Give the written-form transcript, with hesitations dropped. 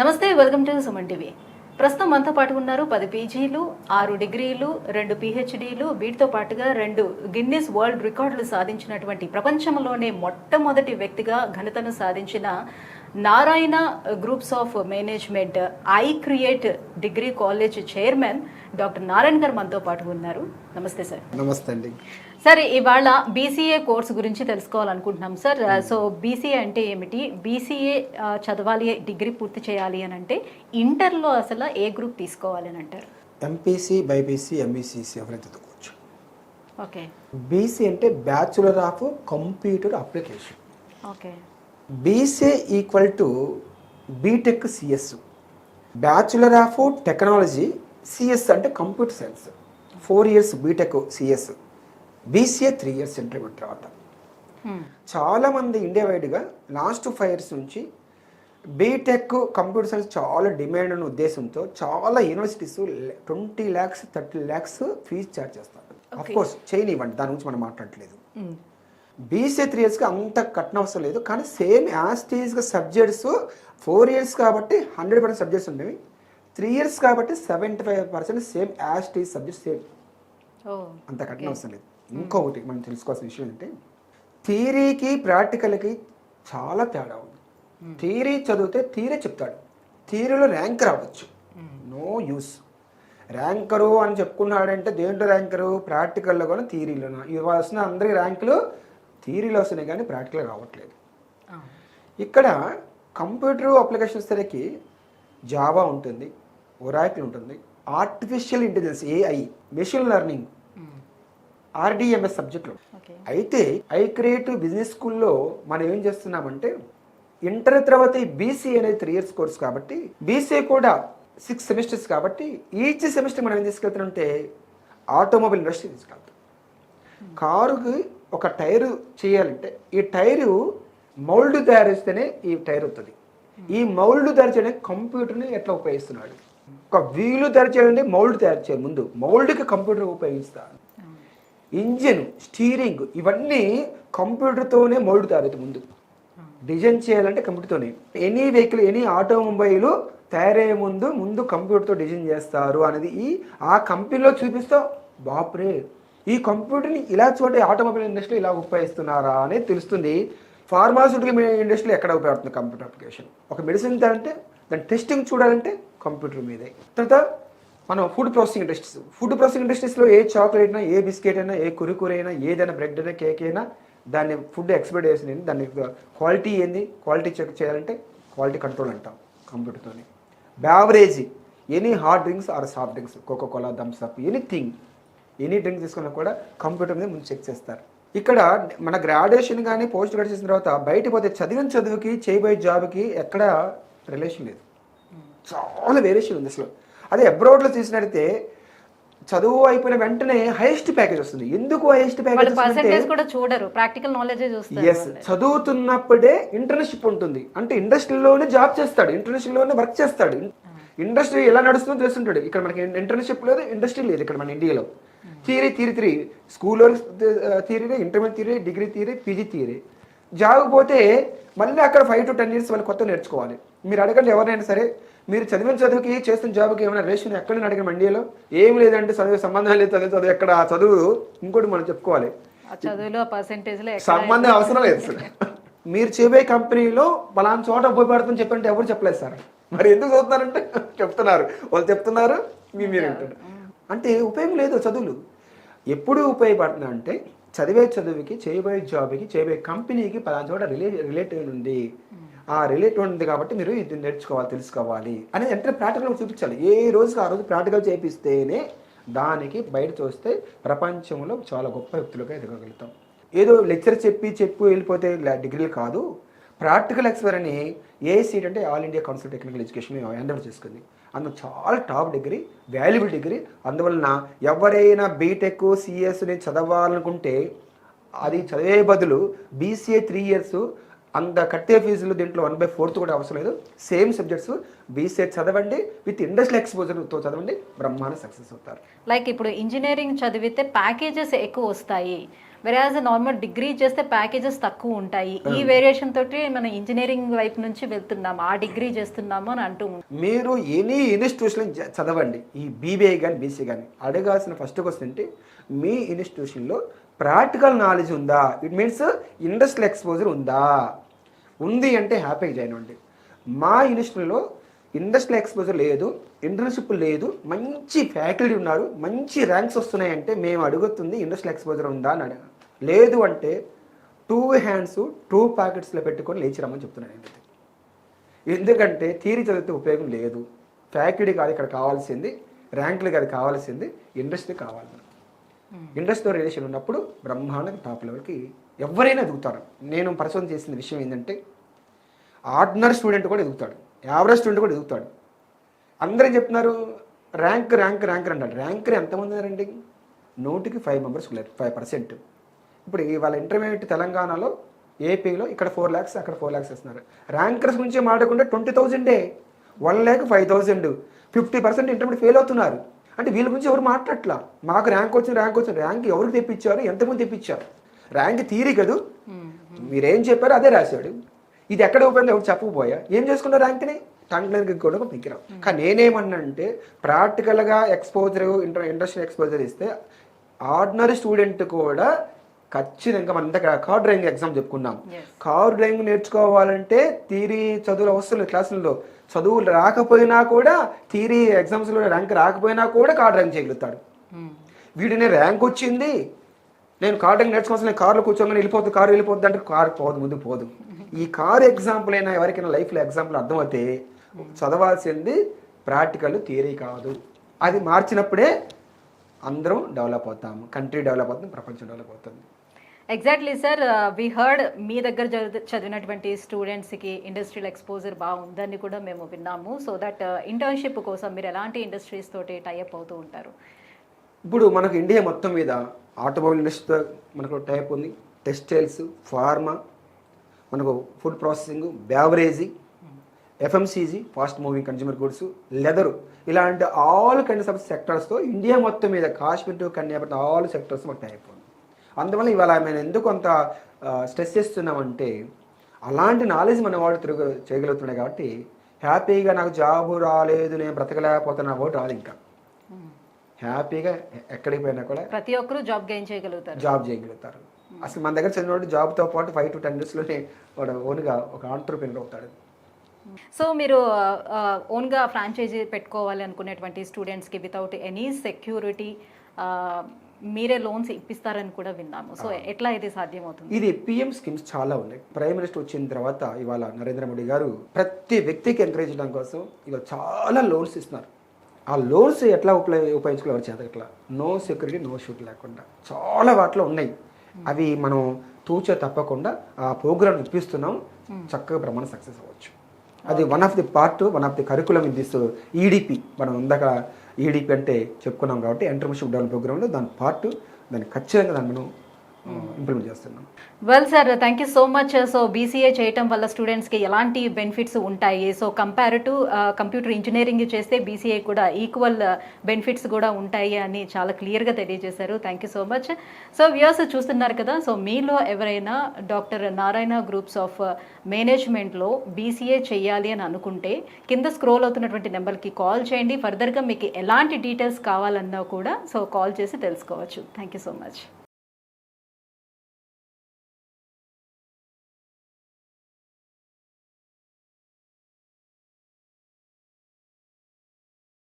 నమస్తే, welcome to Suman TV. ప్రస్తుతం మనతో పాటు ఉన్నారు 10 పీజీలు, 6 డిగ్రీలు, 2 పిహెచ్డీలు, వీటితో పాటుగా 2 గిన్నిస్ వరల్డ్ రికార్డులు సాధించినటువంటి ప్రపంచంలోనే మొట్టమొదటి వ్యక్తిగా ఘనతను సాధించిన Narayana groups of management I create degree college chairman doctor Narayana గారు మనతో పాటు ఉన్నారు. నమస్తే సార్. నమస్తే అండి. సార్, ఇవాళ బీసీఏ కోర్సు గురించి తెలుసుకోవాలనుకుంటున్నాం సార్. సో బీసీఏ అంటే ఏమిటి, బీసీఏ చదవాలి, డిగ్రీ పూర్తి చేయాలి అని అంటే ఇంటర్లో అసలు ఏ గ్రూప్ తీసుకోవాలి అని అంటారు? ఎంపీసీ, బైపీసీ, ఎంఈసీసీ ఎవరైతే తగ్గొచ్చు. ఓకే. బీసీ అంటే bachelor of computer application. Okay. BC equal to BTech CS, bachelor of technology. CS అంటే computer science, 4 years BTech CS. BCA 3 years intermediate తర్వాత. చాలామంది ఇండియా వైడ్గా లాస్ట్ 5 years నుంచి బీటెక్ కంప్యూటర్ సైన్స్ చాలా demand ఉన్న ఉద్దేశంతో చాలా universities 20 lakhs 30 lakhs fee charge చేస్తారు. అఫ్కోర్స్ చేయనివ్వండి, దాని గురించి మనం మాట్లాడట్లేదు. బీసీఏ 3 yearsకి అంత కట్టనవసరం లేదు, కానీ సేమ్ యాస్టీజ్గా సబ్జెక్ట్స్ 4 years కాబట్టి 100% సబ్జెక్ట్స్ ఉండేవి. 3 years కాబట్టి 75% సేమ్ యాస్టీజ్ సబ్జెక్ట్స్ సేమ్, అంత కట్టనవసరం లేదు. ఇంకొకటి మనం తెలుసుకోవాల్సిన విషయం ఏంటంటే థియరీకి ప్రాక్టికల్కి చాలా తేడా ఉంది. థియరీ చదివితే థియరీ చెప్తాడు, థియరీలో ర్యాంక్ రావచ్చు, నో యూస్. ర్యాంకరు అని చెప్పుకున్నాడంటే దేంట్లో ర్యాంకరు? ప్రాక్టికల్లో కూడా థియరీలోనా? ఇవాళ వస్తున్న అందరి ర్యాంకులు థియరీలో వస్తున్నాయి కానీ ప్రాక్టికల్ రావట్లేదు. ఇక్కడ కంప్యూటర్ అప్లికేషన్స్ సరికి జావా ఉంటుంది, ఒరాకిల్ ఉంటుంది, artificial intelligence AI, machine learning, RDMS సబ్జెక్టులు. అయితే ఐ క్రియేట్ బిజినెస్ స్కూల్లో మనం ఏం చేస్తున్నామంటే ఇంటర్ తర్వాత ఈ బీసీ అనేది 3 years కోర్స్ కాబట్టి బీసీ కూడా 6 semesters కాబట్టి ఈచ్ సెమిస్టర్ మనం ఏం తీసుకెళ్తామంటే ఆటోమొబైల్ ఇండస్ట్రీ తీసుకెళ్తాం. కారుకి ఒక టైరు చేయాలంటే ఈ టైరు మౌల్డ్ తయారు చేస్తేనే ఈ టైర్ అవుతుంది. ఈ మౌల్డ్ తయారు చేయడానికి కంప్యూటర్ని ఎట్లా ఉపయోగిస్తున్నాడు? ఒక వీలు తయారు చేయాలంటే మౌల్డ్ తయారు చేయాలి, ముందు మౌల్డ్కి కంప్యూటర్ ఉపయోగిస్తాను. ఇంజిన్, స్టీరింగ్ ఇవన్నీ కంప్యూటర్తోనే మౌల్డ్ తయారవుతుంది. ముందు డిజైన్ చేయాలంటే కంప్యూటర్తోనే. ఎనీ వెహికల్, ఎనీ ఆటోమొబైల్ తయారయ్యే ముందు కంప్యూటర్తో డిజైన్ చేస్తారు అనేది ఆ కంపెనీలో చూపిస్తా, బాపురే ఈ కంప్యూటర్ని ఇలా చూడండి ఆటోమొబైల్ ఇండస్ట్రీలో ఇలా ఉపయోగిస్తున్నారా అనేది తెలుస్తుంది. ఫార్మాస్యూటికల్ ఇండస్ట్రీలో ఎక్కడ ఉపయోగపడుతుంది కంప్యూటర్ అప్లికేషన్. ఒక మెడిసిన్ అంటే దాని టెస్టింగ్ చూడాలంటే కంప్యూటర్ మీదే. తర్వాత మనం ఫుడ్ ప్రాసెసింగ్ ఇండస్ట్రీస్లో ఏ చాక్లెట్ అయినా, ఏ బిస్కెట్ అయినా, ఏ కురుకురు అయినా, ఏదైనా బ్రెడ్ అయినా, కేక్ అయినా దాన్ని ఫుడ్ ఎక్స్పైర్ చేసింది, దాన్ని క్వాలిటీ ఏంది, క్వాలిటీ చెక్ చేయాలంటే క్వాలిటీ కంట్రోల్ అంటాం కంప్యూటర్తోనే. Beverage, any hot drinks or soft drinks, Coca Cola, Thums Up, any drink తీసుకున్నా కూడా కంప్యూటర్ మీద ముందు చెక్ చేస్తారు. ఇక్కడ మన గ్రాడ్యుయేషన్ కానీ పోస్ట్ గ్రాడ్యుయేషన్ తర్వాత బయట పోతే చదివిన చదువుకి చేయబోయే జాబ్కి ఎక్కడ రిలేషన్ లేదు, చాలా వేరియేషన్ ఉంది అసలు. అదే అబ్రాడ్లో చూసినట్టయితే చదువు అయిపోయిన వెంటనే హైయెస్ట్ ప్యాకేజ్ వస్తుంది. ఎందుకు హైయెస్ట్ ప్యాకేజ్ కూడా చూడరు, ప్రాక్టికల్ నాలెడ్జ్ చూస్తారు. ఎస్, చదువుతున్నప్పుడే ఇంటర్న్షిప్ ఉంటుంది, అంటే ఇండస్ట్రీలోనే జాబ్ చేస్తాడు, ఇండస్ట్రీలోనే వర్క్ చేస్తాడు. ఇండస్ట్రీ ఎలా నడుస్తుందో తెలుస్తుంటాడు. ఇక్కడ మనకి ఇంటర్న్షిప్ లేదు, ఇండస్ట్రీ లేదు ఇక్కడ మన ఇండియాలో. థియరీ స్కూల్లో theory, intermediate theory, degree theory, PG theory. Job పోతే మళ్ళీ అక్కడ 5 to 10 years వాళ్ళు కొత్త నేర్చుకోవాలి. మీరు అడగండి ఎవరైనా సరే, మీరు చదివిన చదువుకి చేస్తున్న జాబ్కి ఏమైనా రిలేషన్ ఎక్కడైనా అడిగిన ఇండియాలో ఏం లేదంటే చదువు సంబంధం లేదు, చదువు ఎక్కడ చదువు. ఇంకోటి మనం చెప్పుకోవాలి, సంబంధం అవసరం లేదు సార్. మీరు చేయబోయే కంపెనీలో పలానా చోట ఉపయోగపడుతుందని చెప్పంటే ఎవరు చెప్పలేదు సార్. మరి ఎందుకు చదువుతున్నారంటే చెప్తున్నారు, వాళ్ళు చెప్తున్నారు, మీరు వింటారు. అంటే ఉపయోగం లేదు చదువులు. ఎప్పుడు ఉపయోగపడుతుంది అంటే చదివే చదువుకి, చేయబోయే జాబ్కి, చేయబోయే కంపెనీకి పలానా చోట రిలేటివ్ ఉంది. ఆ రిలేటివ్ ఉంది కాబట్టి మీరు ఇది నేర్చుకోవాలి, తెలుసుకోవాలి అనేది అంటే ప్రాక్టికల్ చూపించాలి. ఏ రోజుకి ఆ రోజు ప్రాక్టికల్ చేపిస్తేనే దానికి బయట చూస్తే ప్రపంచంలో చాలా గొప్ప వ్యక్తులుగా ఎదగలుగుతాం. ఏదో లెక్చర్ చెప్పి వెళ్ళిపోతే డిగ్రీలు కాదు. ప్రాక్టికల్ ఎక్స్పైర్ అని ఏసీట్ అంటే all India council technical education Ender చేసుకుంది. అందులో చాలా టాప్ డిగ్రీ, వాల్యుబుల్ డిగ్రీ. అందువలన ఎవరైనా బీటెక్ సిఎస్ని చదవాలనుకుంటే అది చదివే బదులు బీసీఏ 3 years అంత కట్టే ఫీజులు దీంట్లో 1/4 కూడా అవసరం లేదు. సేమ్ సబ్జెక్ట్స్ బీసీఏ చదవండి, విత్ ఇండస్ట్రియల్ ఎక్స్పోజర్తో చదవండి, బ్రహ్మాండ సక్సెస్ అవుతారు. లైక్ ఇప్పుడు ఇంజనీరింగ్ చదివితే ప్యాకేజెస్ ఎక్కువ వస్తాయి, వెరాజ్ నార్మల్ డిగ్రీ చేస్తే ప్యాకేజెస్ తక్కువ ఉంటాయి. ఈ వేరియేషన్ తోటి మన ఇంజనీరింగ్ వైపు నుంచి వెళ్తున్నాము, ఆ డిగ్రీ చేస్తున్నాము అని అంటూ ఉంటాం. మీరు ఎనీ ఇన్స్టిట్యూషన్ చదవండి, ఈ బీబీఏ కానీ బీసీ కానీ, అడగాల్సిన ఫస్ట్ క్వశ్చన్ ఏంటి, మీ ఇన్స్టిట్యూషన్లో ప్రాక్టికల్ నాలెడ్జ్ ఉందా? ఇట్ మీన్స్ ఇండస్ట్రియల్ ఎక్స్పోజర్ ఉందా? ఉంది అంటే హ్యాపీగా జాయిన్ అవ్వండి. మా ఇన్స్టిట్యూట్లో ఇండస్ట్రియల్ ఎక్స్పోజర్ లేదు, ఇంటర్న్షిప్ లేదు, మంచి ఫ్యాకల్టీ ఉన్నారు, మంచి ర్యాంక్స్ వస్తున్నాయంటే మేము అడుగుతుంది ఇండస్ట్రియల్ ఎక్స్పోజర్ ఉందా అని అడగ. లేదు అంటే 2 hands 2 pocketsలో పెట్టుకొని లేచి రమ్మని చెప్తున్నాను ఏంటి. ఎందుకంటే థియరీ చదివితే ఉపయోగం లేదు. ఫ్యాకల్టీ కాదు ఇక్కడ కావాల్సింది, ర్యాంకులు కాదు కావాల్సింది, ఇండస్ట్రీ కావాలి. ఇండస్ట్రీతో రిలేషన్ ఉన్నప్పుడు బ్రహ్మాండంగా టాప్ లెవెల్కి ఎవరైనా ఎదుగుతారు. నేను పరిశోధన చేసిన విషయం ఏంటంటే ఆర్డినరీ స్టూడెంట్ కూడా ఎదుగుతాడు, యావరేజ్ స్టూడెంట్ కూడా ఎదుగుతాడు. అందరూ చెప్తున్నారు ర్యాంక్ ర్యాంక్ ర్యాంక్ అంటారు. ర్యాంకర్ ఎంతమంది ఉన్నారండి? 100కి 5 members ఉన్నారు, 5%. ఇప్పుడు వాళ్ళ ఇంటర్మీడియట్ తెలంగాణలో, ఏపీలో ఇక్కడ 4 lakhs, అక్కడ 4 lakhs ఇస్తున్నారు. ర్యాంకర్స్ గురించి మాట్లాడకుండా 20,000, 1,05,000, 50% ఇంటర్మీడియట్ ఫెయిల్ అవుతున్నారు. అంటే వీళ్ళ గురించి ఎవరు మాట్లాడట్లా. మాకు ర్యాంక్ వచ్చింది, ర్యాంక్ ఎవరికి తెప్పించారు, ఎంతమంది తెప్పించారు? ర్యాంక్ థియరీ కదా, మీరేం చెప్పారో అదే రాశాడు. ఇది ఎక్కడ ఉపయోగం ఎవరు చెప్పకపోయా ఏం చేసుకున్నారు? ర్యాంక్ని టంగ్ కూడా పిక్కిరావు. కానీ నేనేమన్నానంటే ప్రాక్టికల్గా ఎక్స్పోజర్, ఇండస్ట్రియల్ ఎక్స్పోజర్ ఇస్తే ఆర్డినరీ స్టూడెంట్ కూడా ఖచ్చితంగా మనం ఇంత కార్ డ్రైవింగ్ ఎగ్జామ్ చెప్పుకున్నాం. కార్ డ్రైవింగ్ నేర్చుకోవాలంటే థియరీ చదువులు వస్తున్నాయి క్లాసుల్లో, చదువులు రాకపోయినా కూడా థియరీ ఎగ్జామ్స్లో ర్యాంక్ రాకపోయినా కూడా కార్ డ్రైవింగ్ చేయగలుగుతాడు. వీడిని ర్యాంక్ వచ్చింది, నేను కార్ డ్రైవింగ్ నేర్చుకోవాల్సిన, కార్లో కూర్చోగానే వెళ్ళిపోతుంది, కారు వెళ్ళిపోతుంది అంటే కారు పోదు, ముందు పోదు. ఈ కారు ఎగ్జాంపుల్ అయినా ఎవరికైనా లైఫ్లో ఎగ్జాంపుల్ అర్థమైతే చదవాల్సింది ప్రాక్టికల్, థియరీ కాదు. అది మార్చినప్పుడే అందరం డెవలప్ అవుతాము, కంట్రీ డెవలప్ అవుతుంది, ప్రపంచం డెవలప్ అవుతుంది. ఎగ్జాక్ట్లీ సార్, వి హర్డ్ మీ దగ్గర చదివినటువంటి స్టూడెంట్స్కి ఇండస్ట్రియల్ ఎక్స్పోజర్ బాగుందని కూడా మేము విన్నాము. సో దట్ ఇంటర్న్షిప్ కోసం మీరు ఎలాంటి ఇండస్ట్రీస్ తోటి టైఅప్ అవుతూ ఉంటారు? ఇప్పుడు మనకు ఇండియా మొత్తం మీద ఆటోమొబైల్ ఇండస్ట్రీతో మనకు టైప్ ఉంది, టెక్స్టైల్స్, ఫార్మా, మనకు food processing, beverage, FMCG, fast moving consumer goods, leather, ఇలాంటి ఆల్ కైండ్స్ ఆఫ్ సెక్టర్స్తో ఇండియా మొత్తం మీద Kashmir to Kanyakumari all sectors మనకు టైప్ ఉంది. అందువల్ల ఇవాళ మేము ఎందుకు అంత స్ట్రెస్ చేస్తున్నామంటే అలాంటి నాలెడ్జ్ మన వాళ్ళు చేయగలుగుతున్నాయి కాబట్టి హ్యాపీగా నాకు జాబు రాలేదు, నేను బ్రతకలేకపోతున్నా కూడా రాదు. ఇంకా హ్యాపీగా ఎక్కడికి పోయినా కూడా ప్రతి ఒక్కరు జాబ్ చేయగలుగుతారు. అసలు మన దగ్గర చదివిన జాబ్తో పాటు 5 to 10 yearsలోనే వాడు ఓన్గా ఒక ఆంటర్‌ప్రెన్యూర్ అవుతాడు. సో మీరు ఓన్గా ఫ్రాంచైజీ పెట్టుకోవాలి అనుకునేటువంటి స్టూడెంట్స్కి వితౌట్ ఎనీ సెక్యూరిటీ మీరే లోన్స్ ఇప్పిస్తారని కూడా విన్నాము. సో ఎట్లా ఇది సాధ్యమవుతుంది? ఇది పిఎం స్కీమ్స్ చాలా ఉన్నాయి. ప్రైమ్ మినిస్టర్ వచ్చిన తర్వాత ఇవాళ నరేంద్ర మోడీ గారు ప్రతి వ్యక్తికి ఎంకరేజ్ చేయడం కోసం ఇవాళ చాలా లోన్స్ ఇస్తున్నారు. ఆ లోన్స్ ఎట్లా ఉపయోగించుకోవాలి చేత ఇట్లా నో సెక్యూరిటీ నో షూట్ లేకుండా చాలా వాటిలో ఉన్నాయి. అవి మనం తూచే తప్పకుండా ఆ ప్రోగ్రామ్ ఇప్పిస్తున్నాం, చక్కగా ప్రమాణ సక్సెస్ అవ్వచ్చు. అది one of the curriculum in this EDP. మనం ఇందాక ఈడిపి అంటే చెప్పుకున్నాం కాబట్టి ఎంటర్ప్రెన్యూర్షిప్ డెవలప్ ప్రోగ్రామ్లో దాన్ని ఖచ్చితంగా దాన్ని మనం ఇంప్లిమెంట్ చేస్తున్నాం. Well sir, thank you so much. So BCA చేయటం వల్ల స్టూడెంట్స్కి ఎలాంటి బెనిఫిట్స్ ఉంటాయి, so compare to computer engineering చేస్తే బీసీఏ కూడా ఈక్వల్ బెనిఫిట్స్ కూడా ఉంటాయి అని చాలా క్లియర్గా తెలియజేశారు. Thank you so much. So viewers చూస్తున్నారు కదా, సో మీలో ఎవరైనా డాక్టర్ నారాయణ గ్రూప్స్ ఆఫ్ మేనేజ్మెంట్లో బీసీఏ చేయాలి అని అనుకుంటే కింద స్క్రోల్ అవుతున్నటువంటి నెంబర్కి కాల్ చేయండి. ఫర్దర్గా మీకు ఎలాంటి డీటెయిల్స్ కావాలన్నా కూడా సో కాల్ చేసి తెలుసుకోవచ్చు. Thank you so much.